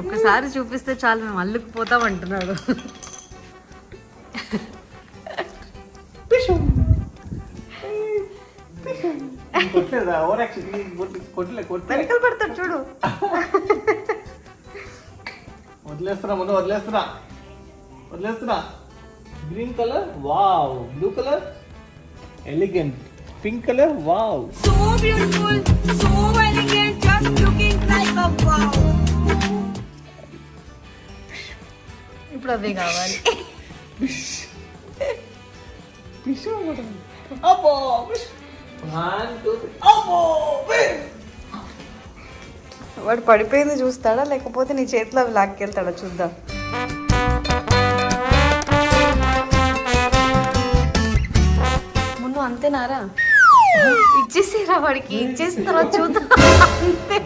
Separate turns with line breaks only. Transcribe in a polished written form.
ఒక్కసారి చూపిస్తే చాలు మేము అల్లుకుపోతాం అంటున్నాడు. వెనకలు పడతాడు చూడు.
వదిలేస్తున్నా. Green colour wow, blue colour elegant, pink colour wow.
So beautiful, so elegant, just looking like a wow.
ఇప్పుడు అవే కావాలి.
అబ్బో 1 2 అబ్బో.
వాడు పడిపోయింది చూస్తాడా లేకపోతే నీ చేతిలో అవి లాక్కెళ్తాడా చూద్దాం. ముందు అంతేనారా, ఇచ్చేసేరా వాడికి, ఇచ్చేసిన తర్వాత చూద్దాం. అంతే.